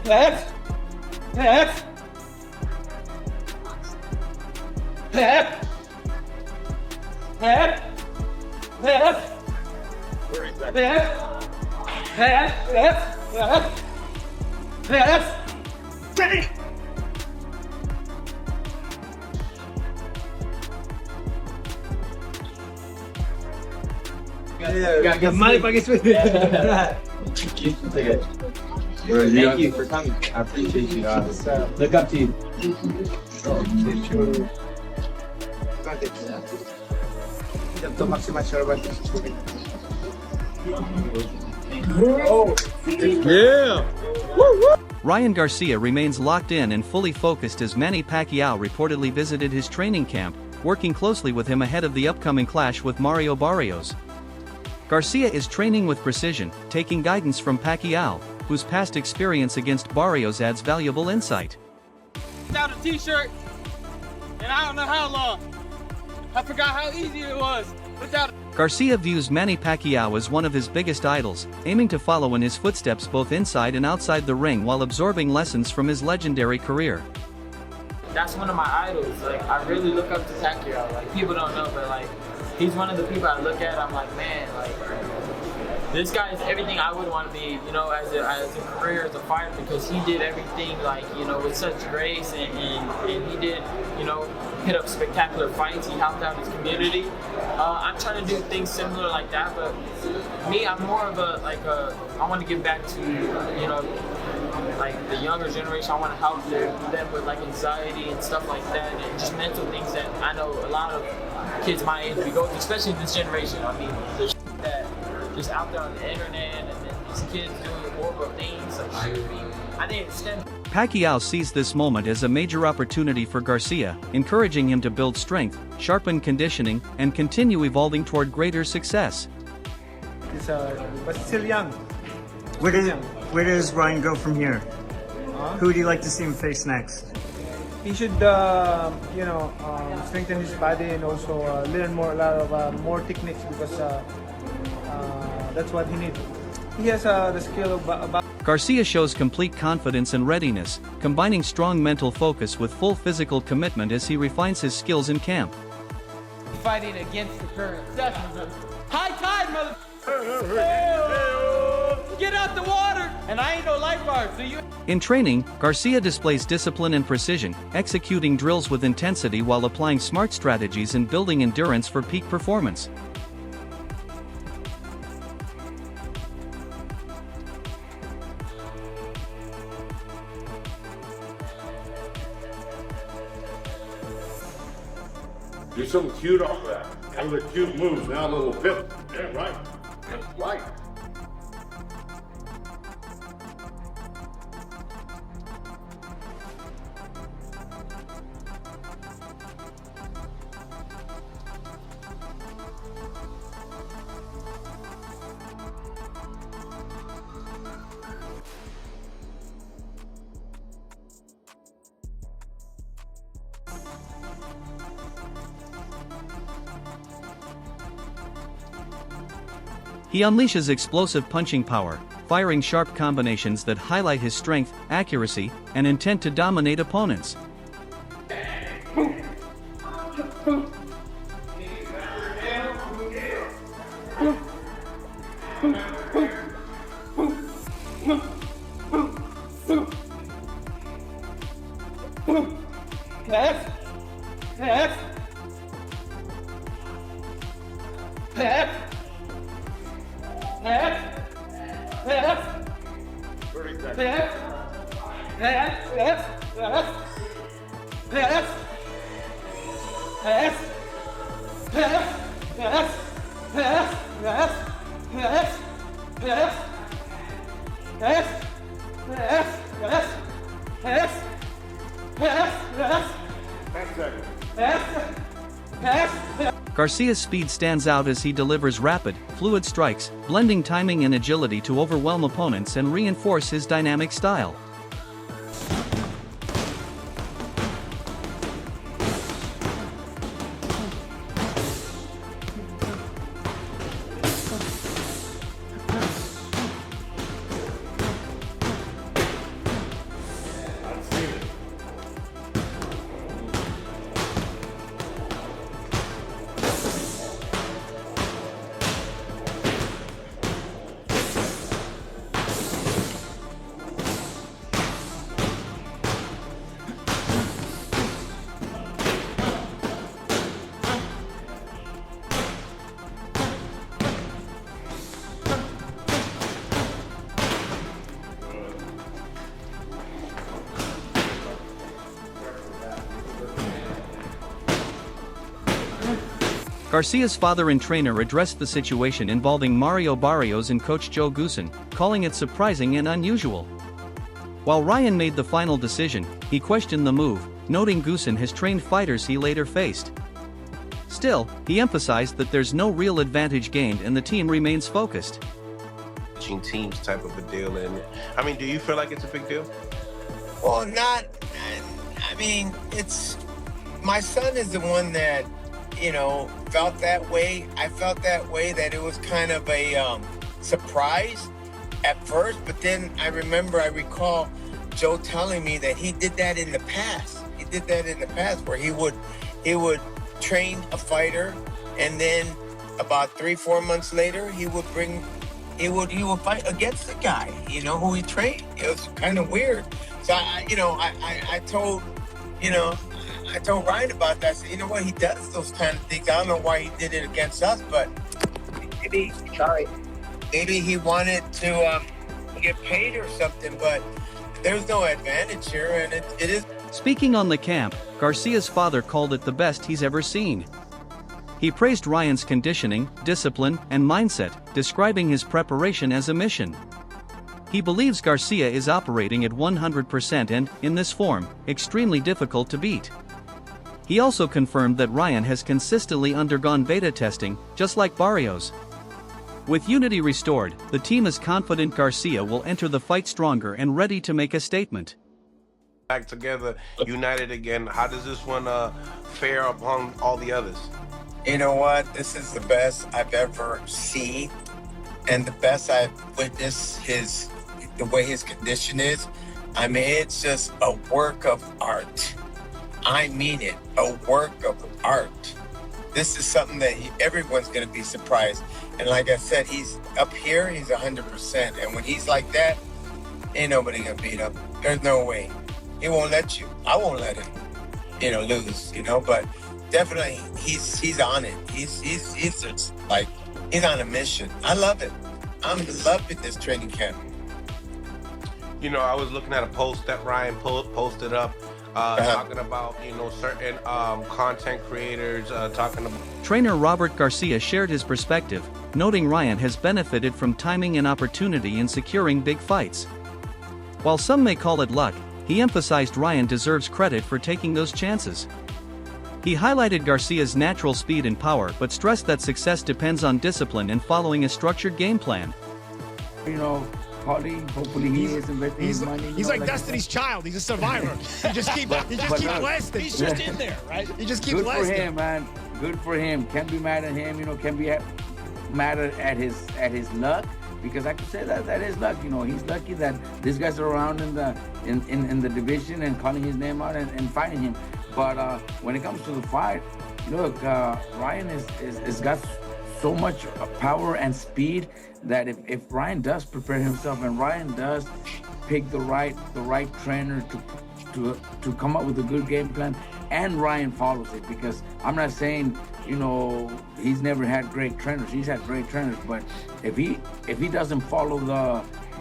left, left, left, left, left, left, left, left, left, left, steady. Yeah, Manny Pacquiao. Thank you for coming. I appreciate you guys. Look up to you. To maximize your advantage. Ryan Garcia remains locked in and fully focused as Manny Pacquiao reportedly visited his training camp, working closely with him ahead of the upcoming clash with Mario Barrios. Garcia is training with precision, taking guidance from Pacquiao, whose past experience against Barrios adds valuable insight. Without a t-shirt, and I don't know how long. I forgot how easy it was without. Garcia views Manny Pacquiao as one of his biggest idols, aiming to follow in his footsteps both inside and outside the ring while absorbing lessons from his legendary career. That's one of my idols. Like, I really look up to Pacquiao. Like, people don't know, but like, he's one of the people I look at. I'm like, man, like, this guy is everything I would want to be, you know, as a career, as a fighter, because he did everything, like, you know, with such grace, and he did, you know, hit up spectacular fights. He helped out his community. I'm trying to do things similar like that, but me, I'm more of I want to give back to, you know, like the younger generation. I want to help them with like anxiety and stuff like that, and just mental things that I know a lot of kids my age we go through, especially this generation. I mean, the shit that just out there on the internet, and then these kids doing horrible things like shooting. I think it stems. Pacquiao sees this moment as a major opportunity for Garcia, encouraging him to build strength, sharpen conditioning, and continue evolving toward greater success. But still young. Where does Ryan go from here? Who would you like to see him face next? He should, you know, strengthen his body and also learn a lot of more techniques, because that's what he needs. He has the skill of. Garcia shows complete confidence and readiness, combining strong mental focus with full physical commitment as he refines his skills in camp. Fighting against the current. High tide, mother. Get out the water, and I ain't no lifeguard, so you. In training, Garcia displays discipline and precision, executing drills with intensity while applying smart strategies and building endurance for peak performance. Do something cute off that. One of the cute moves. Now a little pip. Yeah, right. Right. He unleashes explosive punching power, firing sharp combinations that highlight his strength, accuracy, and intent to dominate opponents. Left, left, left. Left, left, left, left, left, left, left, left, left, left, left, left, left, left, left, left, left, left, left, left, 10 seconds. left, left. Garcia's speed stands out as he delivers rapid, fluid strikes, blending timing and agility to overwhelm opponents and reinforce his dynamic style. Garcia's father and trainer addressed the situation involving Mario Barrios and coach Joe Goosen, calling it surprising and unusual. While Ryan made the final decision, he questioned the move, noting Goosen has trained fighters he later faced. Still, he emphasized that there's no real advantage gained and the team remains focused. Teams type of a deal, and I mean, do you feel like it's a big deal? Well, not. I mean, it's my son is the one that, you know, felt that way. I felt that way, that it was kind of a surprise at first, but then I recall Joe telling me that he did that in the past. He did that in the past where he would train a fighter, and then about 3-4 months later he would fight against the guy, you know, who he trained. It was kind of weird. So I told Ryan about that. I said, you know what, he does those kind of things. I don't know why he did it against us, but maybe he wanted to get paid or something, but there's no advantage here, and it is. Speaking on the camp, Garcia's father called it the best he's ever seen. He praised Ryan's conditioning, discipline, and mindset, describing his preparation as a mission. He believes Garcia is operating at 100% and, in this form, extremely difficult to beat. He also confirmed that Ryan has consistently undergone beta testing, just like Barrios. With unity restored, the team is confident Garcia will enter the fight stronger and ready to make a statement. Back together, united again. How does this one fare upon all the others? You know what? This is the best I've ever seen, and the best I've witnessed the way his condition is. I mean, it's just a work of art. I mean it, a work of art. This is something that everyone's going to be surprised. And like I said, he's up here, he's 100%. And when he's like that, ain't nobody going to beat him. There's no way. He won't let you. I won't let him, lose, but definitely he's on it. He's just like, he's on a mission. I love it. I'm loving this training camp. I was looking at a post that Ryan posted up, talking about, certain content creators, talking about... Trainer Robert Garcia shared his perspective, noting Ryan has benefited from timing and opportunity in securing big fights. While some may call it luck, he emphasized Ryan deserves credit for taking those chances. He highlighted Garcia's natural speed and power but stressed that success depends on discipline and following a structured game plan. Hopefully he is investing his money. He's like Destiny's Child. He's a survivor. He just keeps lasting. He's just in there, right? He just keeps lasting. Good for him, man. Good for him. Can't be mad at him. Can't be mad at his luck, because I could say that is luck. He's lucky that these guys are around in the division and calling his name out and fighting him. But when it comes to the fight, look, Ryan is got so much power and speed that if Ryan does prepare himself and Ryan does pick the right trainer to come up with a good game plan, and Ryan follows it, because I'm not saying he's never had great trainers. He's had great trainers, but if he doesn't follow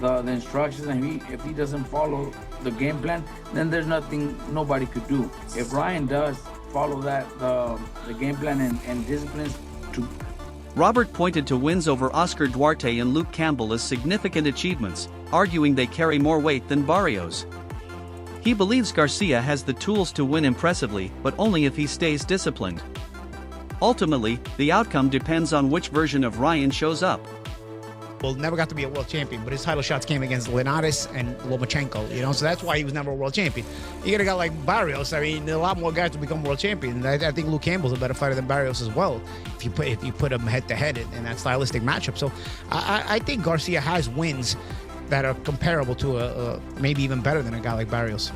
the instructions, and if he doesn't follow the game plan, then there's nothing nobody could do. If Ryan does follow the game plan and disciplines to... Robert pointed to wins over Oscar Duarte and Luke Campbell as significant achievements, arguing they carry more weight than Barrios. He believes Garcia has the tools to win impressively, but only if he stays disciplined. Ultimately, the outcome depends on which version of Ryan shows up. Well, never got to be a world champion, but his title shots came against Linares and Lomachenko, so that's why he was never a world champion. You got a guy like Barrios. I mean, a lot more guys to become world champion. I think Luke Campbell's a better fighter than Barrios as well, if you put him head to head in that stylistic matchup. So I think Garcia has wins that are comparable to maybe even better than a guy like Barrios.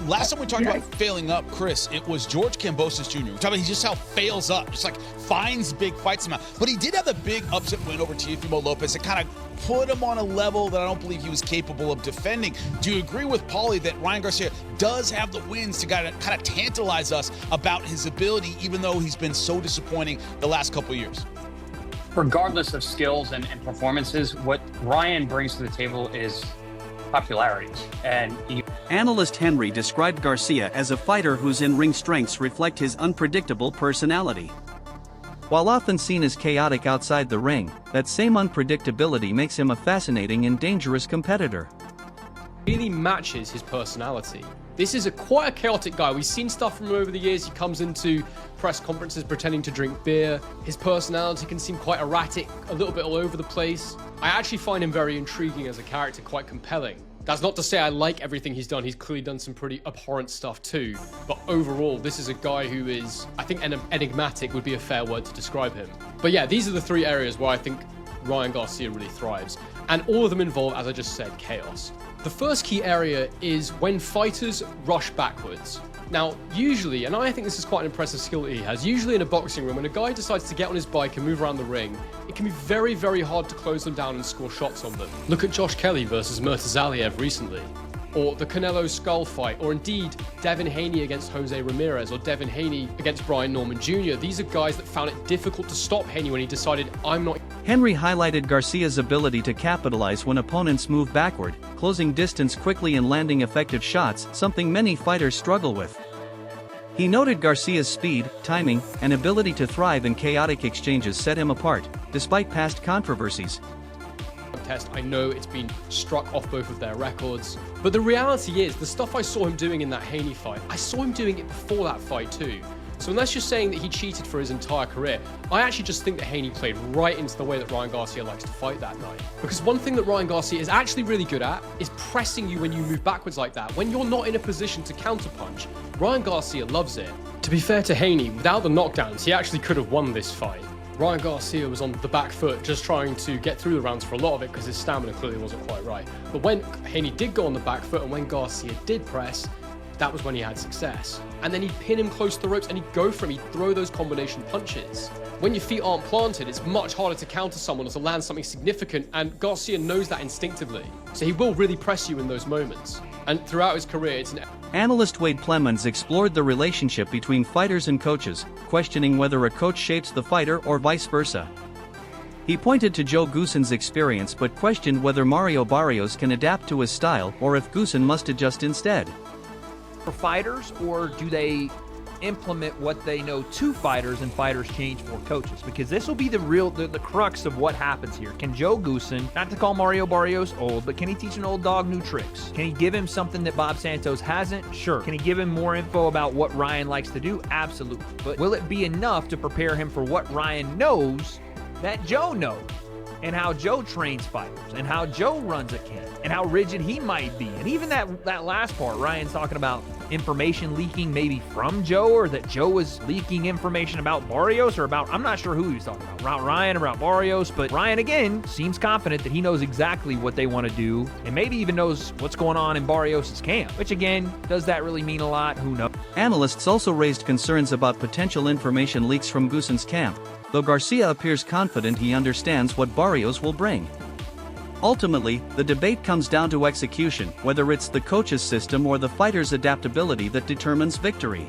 Last time we talked about failing up, Chris, it was George Kambosos Jr. We're talking about just how fails up, just like finds big fights somehow. But he did have the big upset win over Teofimo Lopez that kind of put him on a level that I don't believe he was capable of defending. Do you agree with Paulie that Ryan Garcia does have the wins to kind of tantalize us about his ability, even though he's been so disappointing the last couple of years? Regardless of skills and performances, what Ryan brings to the table is popularity. Analyst Henry described Garcia as a fighter whose in-ring strengths reflect his unpredictable personality. While often seen as chaotic outside the ring, that same unpredictability makes him a fascinating and dangerous competitor. Really matches his personality. This is quite a chaotic guy. We've seen stuff from him over the years. He comes into press conferences pretending to drink beer. His personality can seem quite erratic, a little bit all over the place. I actually find him very intriguing as a character, quite compelling. That's not to say I like everything he's done. He's clearly done some pretty abhorrent stuff too. But overall, this is a guy who is, I think, enigmatic would be a fair word to describe him. But yeah, these are the three areas where I think Ryan Garcia really thrives. And all of them involve, as I just said, chaos. The first key area is when fighters rush backwards. Now, usually, and I think this is quite an impressive skill that he has, usually in a boxing room, when a guy decides to get on his bike and move around the ring, it can be very, very hard to close them down and score shots on them. Look at Josh Kelly versus Murtazaliev recently, or the Canelo Skull fight, or indeed Devin Haney against Jose Ramirez, or Devin Haney against Brian Norman Jr. These are guys that found it difficult to stop Haney when he decided, I'm not... Henry highlighted Garcia's ability to capitalize when opponents move backward, closing distance quickly and landing effective shots, something many fighters struggle with. He noted Garcia's speed, timing, and ability to thrive in chaotic exchanges set him apart, despite past controversies. I know it's been struck off both of their records, but the reality is the stuff I saw him doing in that Haney fight, I saw him doing it before that fight too. So unless you're saying that he cheated for his entire career, I actually just think that Haney played right into the way that Ryan Garcia likes to fight that night. Because one thing that Ryan Garcia is actually really good at is pressing you when you move backwards like that. When you're not in a position to counterpunch, Ryan Garcia loves it. To be fair to Haney, without the knockdowns, he actually could have won this fight. Ryan Garcia was on the back foot just trying to get through the rounds for a lot of it because his stamina clearly wasn't quite right. But when Haney did go on the back foot and when Garcia did press, that was when he had success. And then he'd pin him close to the ropes and he'd go for him, he'd throw those combination punches. When your feet aren't planted, it's much harder to counter someone or to land something significant, and Garcia knows that instinctively. So he will really press you in those moments. And throughout his career, it's an... Analyst Wade Plemons explored the relationship between fighters and coaches, questioning whether a coach shapes the fighter or vice versa. He pointed to Joe Goossen's experience but questioned whether Mario Barrios can adapt to his style or if Goossen must adjust instead. For fighters, or do they implement what they know to fighters and fighters change for coaches? Because this will be the crux of what happens here. Can Joe Goossen, not to call Mario Barrios old, but can he teach an old dog new tricks? Can he give him something that Bob Santos hasn't? Sure. Can he give him more info about what Ryan likes to do? Absolutely. But will it be enough to prepare him for what Ryan knows that Joe knows? And how Joe trains fighters, and how Joe runs a camp, and how rigid he might be. And even that last part, Ryan's talking about information leaking maybe from Joe, or that Joe was leaking information about Barrios, or about, I'm not sure who he was talking about Ryan, about Barrios, but Ryan, again, seems confident that he knows exactly what they want to do, and maybe even knows what's going on in Barrios' camp, which again, does that really mean a lot? Who knows? Analysts also raised concerns about potential information leaks from Goossen's camp, though Garcia appears confident he understands what Barrios will bring. Ultimately, the debate comes down to execution, whether it's the coach's system or the fighter's adaptability that determines victory.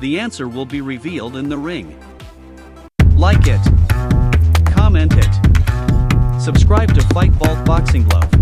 The answer will be revealed in the ring. Like it, comment it, subscribe to Fight Vault Boxing Glove.